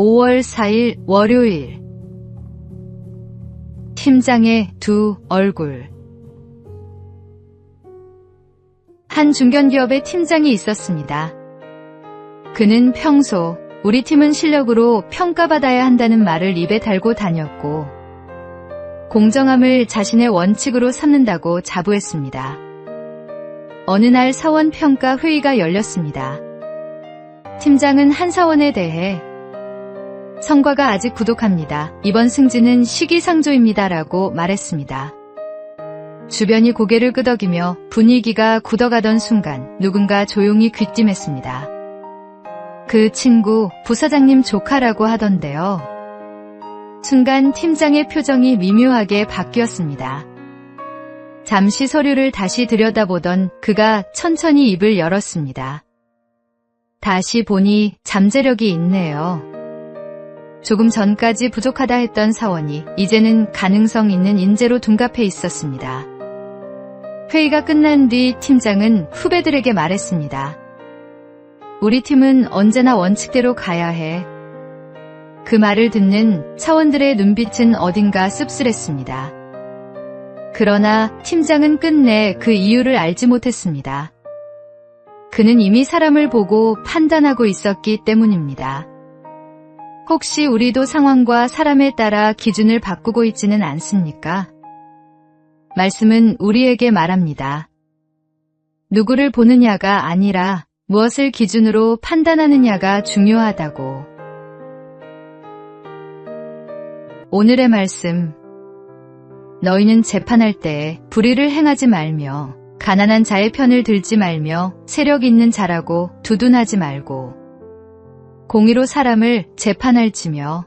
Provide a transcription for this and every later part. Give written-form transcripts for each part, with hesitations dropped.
5월 4일 월요일. 팀장의 두 얼굴. 한 중견기업의 팀장이 있었습니다. 그는 평소 우리 팀은 실력으로 평가받아야 한다는 말을 입에 달고 다녔고, 공정함을 자신의 원칙으로 삼는다고 자부했습니다. 어느 날 사원 평가 회의가 열렸습니다. 팀장은 한 사원에 대해 성과가 아직 부족합니다. 이번 승진은 시기상조입니다라고 말했습니다. 주변이 고개를 끄덕이며 분위기가 굳어가던 순간 누군가 조용히 귀띔했습니다. 그 친구 부사장님 조카라고 하던데요. 순간 팀장의 표정이 미묘하게 바뀌었습니다. 잠시 서류를 다시 들여다보던 그가 천천히 입을 열었습니다. 다시 보니 잠재력이 있네요. 조금 전까지 부족하다 했던 사원이 이제는 가능성 있는 인재로 둔갑해 있었습니다. 회의가 끝난 뒤 팀장은 후배들에게 말했습니다. 우리 팀은 언제나 원칙대로 가야 해. 그 말을 듣는 사원들의 눈빛은 어딘가 씁쓸했습니다. 그러나 팀장은 끝내 그 이유를 알지 못했습니다. 그는 이미 사람을 보고 판단하고 있었기 때문입니다. 혹시 우리도 상황과 사람에 따라 기준을 바꾸고 있지는 않습니까? 말씀은 우리에게 말합니다. 누구를 보느냐가 아니라 무엇을 기준으로 판단하느냐가 중요하다고. 오늘의 말씀. 너희는 재판할 때 불의를 행하지 말며 가난한 자의 편을 들지 말며 세력 있는 자라고 두둔하지 말고 공의로 사람을 재판할지며.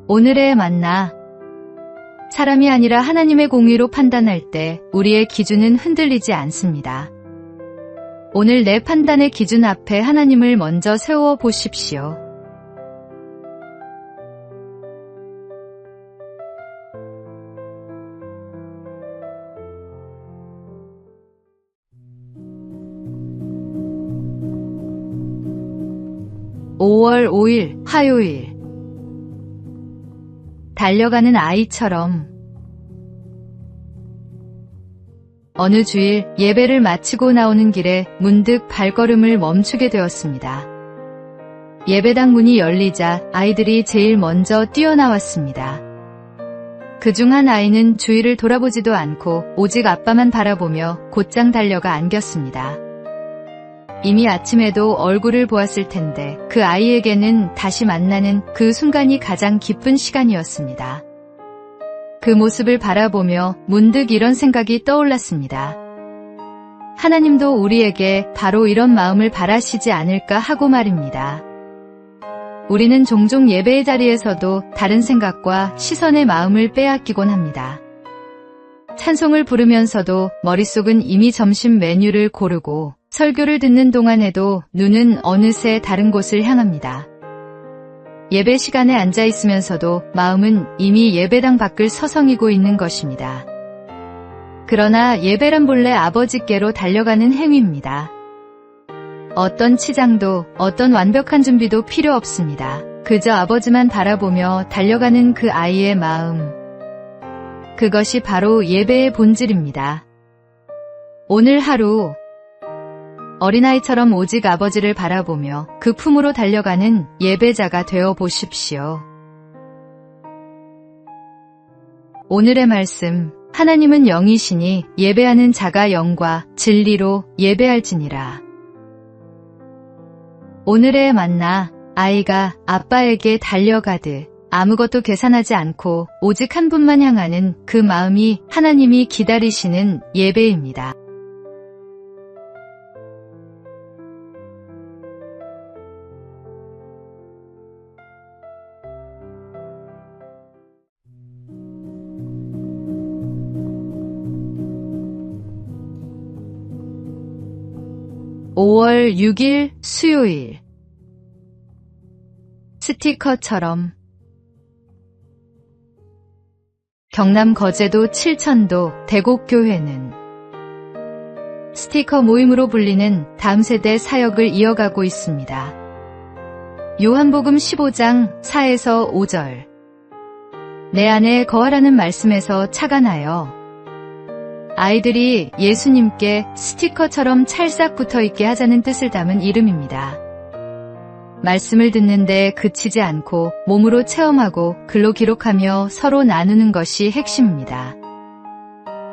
오늘의 만나. 사람이 아니라 하나님의 공의로 판단할 때 우리의 기준은 흔들리지 않습니다. 오늘 내 판단의 기준 앞에 하나님을 먼저 세워 보십시오. (5월 5일) 화요일. 달려가는 아이처럼. 어느 주일 예배를 마치고 나오는 길에 문득 발걸음을 멈추게 되었습니다. 예배당 문이 열리자 아이들이 제일 먼저 뛰어나왔습니다. 그중 한 아이는 주위를 돌아보지도 않고 오직 아빠만 바라보며 곧장 달려가 안겼습니다. 이미 아침에도 얼굴을 보았을 텐데 그 아이에게는 다시 만나는 그 순간이 가장 기쁜 시간이었습니다. 그 모습을 바라보며 문득 이런 생각이 떠올랐습니다. 하나님도 우리에게 바로 이런 마음을 바라시지 않을까 하고 말입니다. 우리는 종종 예배의 자리에서도 다른 생각과 시선의 마음을 빼앗기곤 합니다. 찬송을 부르면서도 머릿속은 이미 점심 메뉴를 고르고 설교를 듣는 동안에도 눈은 어느새 다른 곳을 향합니다. 예배 시간에 앉아 있으면서도 마음은 이미 예배당 밖을 서성이고 있는 것입니다. 그러나 예배란 본래 아버지께로 달려가는 행위입니다. 어떤 치장도 어떤 완벽한 준비도 필요 없습니다. 그저 아버지만 바라보며 달려가는 그 아이의 마음. 그것이 바로 예배의 본질입니다. 오늘 하루 어린아이처럼 오직 아버지를 바라보며 그 품으로 달려가는 예배자가 되어 보십시오. 오늘의 말씀. 하나님은 영이시니 예배하는 자가 영과 진리로 예배할지니라. 오늘의 만나. 아이가 아빠에게 달려가듯 아무것도 계산하지 않고 오직 한 분만 향하는 그 마음이 하나님이 기다리시는 예배입니다. (5월 6일) 수요일. 스티커처럼. 경남 거제도 칠천도 대곡교회는 스티커 모임으로 불리는 다음 세대 사역을 이어가고 있습니다. 요한복음 15장 4에서 5절. 내 안에 거하라는 말씀에서 차가 나요. 아이들이 예수님께 스티커처럼 찰싹 붙어있게 하자는 뜻을 담은 이름입니다. 말씀을 듣는데 그치지 않고 몸으로 체험하고 글로 기록하며 서로 나누는 것이 핵심입니다.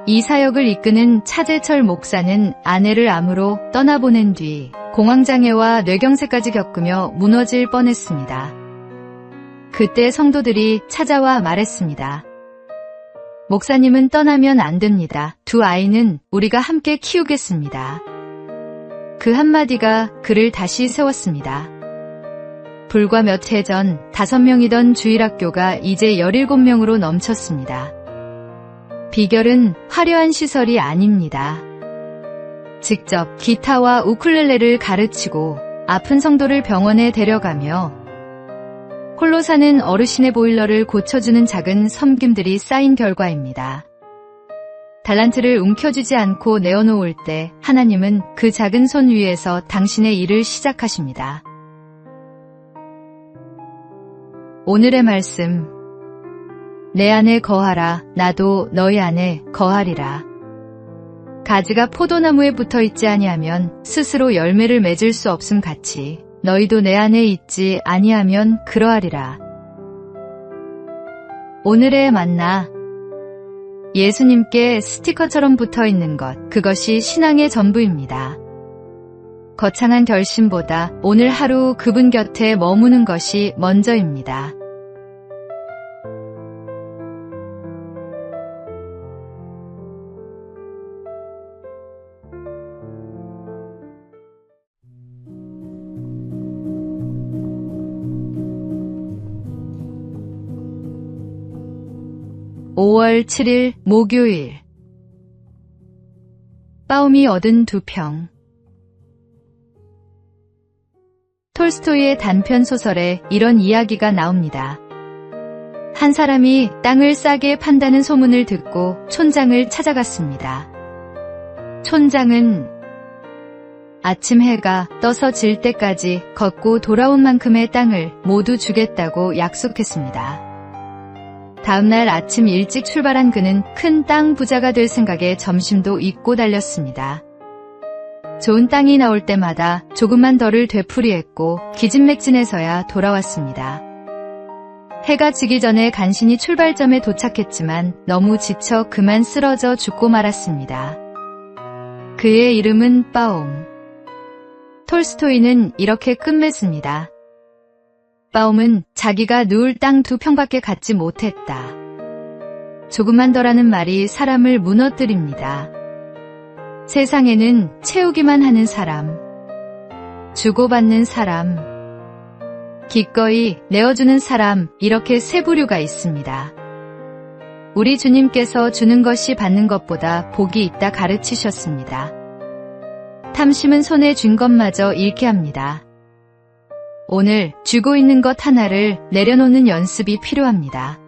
이 사역을 이끄는 차재철 목사는 아내를 암으로 떠나보낸 뒤 공황장애와 뇌경색까지 겪으며 무너질 뻔했습니다. 그때 성도들이 찾아와 말했습니다. 목사님은 떠나면 안 됩니다. 두 아이는 우리가 함께 키우겠습니다. 그 한마디가 그를 다시 세웠습니다. 불과 몇 해 전 5명이던 주일학교가 이제 17명으로 넘쳤습니다. 비결은 화려한 시설이 아닙니다. 직접 기타와 우쿨렐레를 가르치고 아픈 성도를 병원에 데려가며 홀로 사는 어르신의 보일러를 고쳐주는 작은 섬김들이 쌓인 결과입니다. 달란트를 움켜쥐지 않고 내어놓을 때 하나님은 그 작은 손 위에서 당신의 일을 시작하십니다. 오늘의 말씀. 내 안에 거하라. 나도 너희 안에 거하리라. 가지가 포도나무에 붙어있지 아니하면 스스로 열매를 맺을 수 없음 같이 너희도 내 안에 있지 아니하면 그러하리라. 오늘의 만나. 예수님께 스티커처럼 붙어있는 것, 그것이 신앙의 전부입니다. 거창한 결심보다 오늘 하루 그분 곁에 머무는 것이 먼저입니다. (5월 7일) 목요일. 빠움이 얻은 2평. 톨스토이의 단편 소설에 이런 이야기가 나옵니다. 한 사람이 땅을 싸게 판다는 소문을 듣고 촌장을 찾아갔습니다. 촌장은 아침 해가 떠서 질 때까지 걷고 돌아온 만큼의 땅을 모두 주겠다고 약속했습니다. 다음날 아침 일찍 출발한 그는 큰 땅 부자가 될 생각에 점심도 잊고 달렸습니다. 좋은 땅이 나올 때마다 조금만 덜을 되풀이했고 기진맥진해서야 돌아왔습니다. 해가 지기 전에 간신히 출발점에 도착했지만 너무 지쳐 그만 쓰러져 죽고 말았습니다. 그의 이름은 빠움. 톨스토이는 이렇게 끝맺습니다. 빠움은 자기가 누울 땅 2평밖에 갖지 못했다. 조금만 더라는 말이 사람을 무너뜨립니다. 세상에는 채우기만 하는 사람, 주고받는 사람, 기꺼이 내어주는 사람, 이렇게 세 부류가 있습니다. 우리 주님께서 주는 것이 받는 것보다 복이 있다 가르치셨습니다. 탐심은 손에 쥔 것마저 잃게 합니다. 오늘 쥐고 있는 것 하나를 내려놓는 연습이 필요합니다.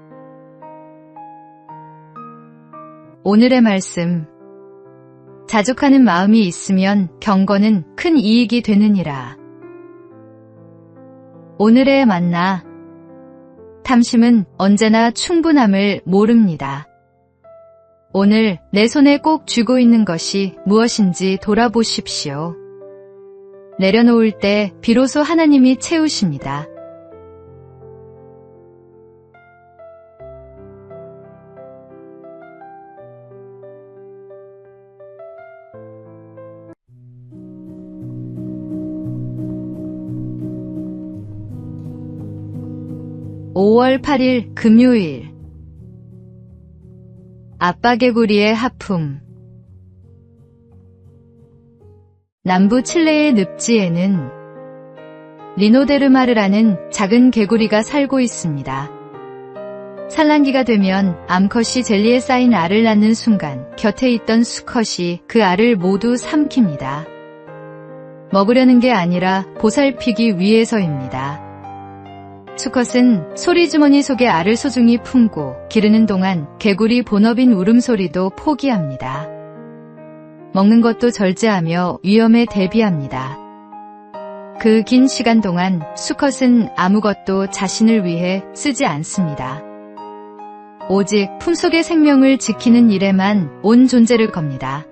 오늘의 말씀. 자족하는 마음이 있으면 경건은 큰 이익이 되느니라. 오늘의 만나. 탐심은 언제나 충분함을 모릅니다. 오늘 내 손에 꼭 쥐고 있는 것이 무엇인지 돌아보십시오. 내려놓을 때 비로소 하나님이 채우십니다. (5월 8일) 금요일. 아빠 개구리의 하품. 남부 칠레의 늪지에는 리노데르마르라는 작은 개구리가 살고 있습니다. 산란기가 되면 암컷이 젤리에 쌓인 알을 낳는 순간 곁에 있던 수컷이 그 알을 모두 삼킵니다. 먹으려는 게 아니라 보살피기 위해서입니다. 수컷은 소리주머니 속에 알을 소중히 품고 기르는 동안 개구리 본업인 울음소리도 포기합니다. 먹는 것도 절제하며 위험에 대비합니다. 그 긴 시간 동안 수컷은 아무것도 자신을 위해 쓰지 않습니다. 오직 품속의 생명을 지키는 일에만 온 존재를 겁니다.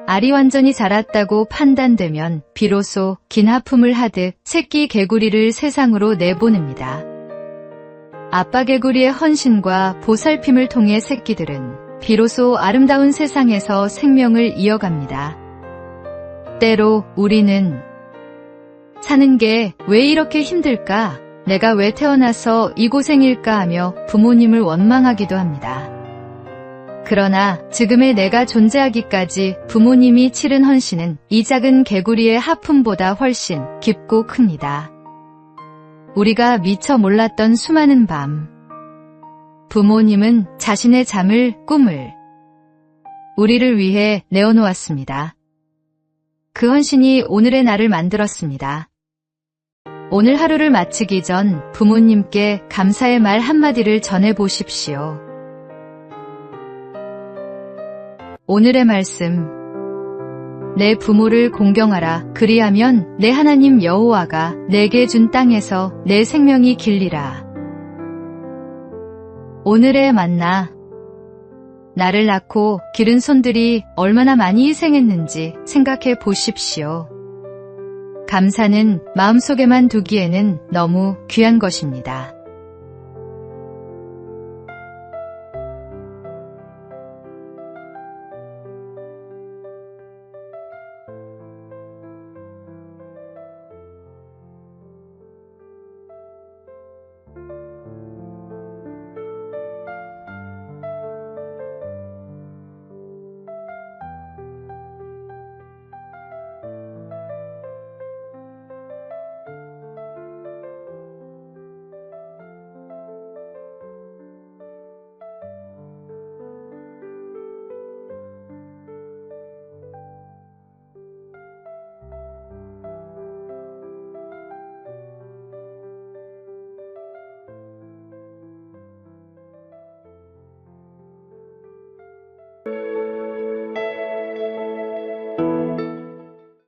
알이 완전히 자랐다고 판단되면 비로소 긴 하품을 하듯 새끼 개구리를 세상으로 내보냅니다. 아빠 개구리의 헌신과 보살핌을 통해 새끼들은 비로소 아름다운 세상에서 생명을 이어갑니다. 때로 우리는 사는 게 왜 이렇게 힘들까? 내가 왜 태어나서 이 고생일까 하며 부모님을 원망하기도 합니다. 그러나 지금의 내가 존재하기까지 부모님이 치른 헌신은 이 작은 개구리의 하품보다 훨씬 깊고 큽니다. 우리가 미처 몰랐던 수많은 밤, 부모님은 자신의 잠을, 꿈을 우리를 위해 내어놓았습니다. 그 헌신이 오늘의 나를 만들었습니다. 오늘 하루를 마치기 전 부모님께 감사의 말 한마디를 전해보십시오. 오늘의 말씀. 내 부모를 공경하라. 그리하면 내 하나님 여호와가 내게 준 땅에서 내 생명이 길리라. 오늘의 만나. 나를 낳고 기른 손들이 얼마나 많이 희생했는지 생각해 보십시오. 감사는 마음속에만 두기에는 너무 귀한 것입니다.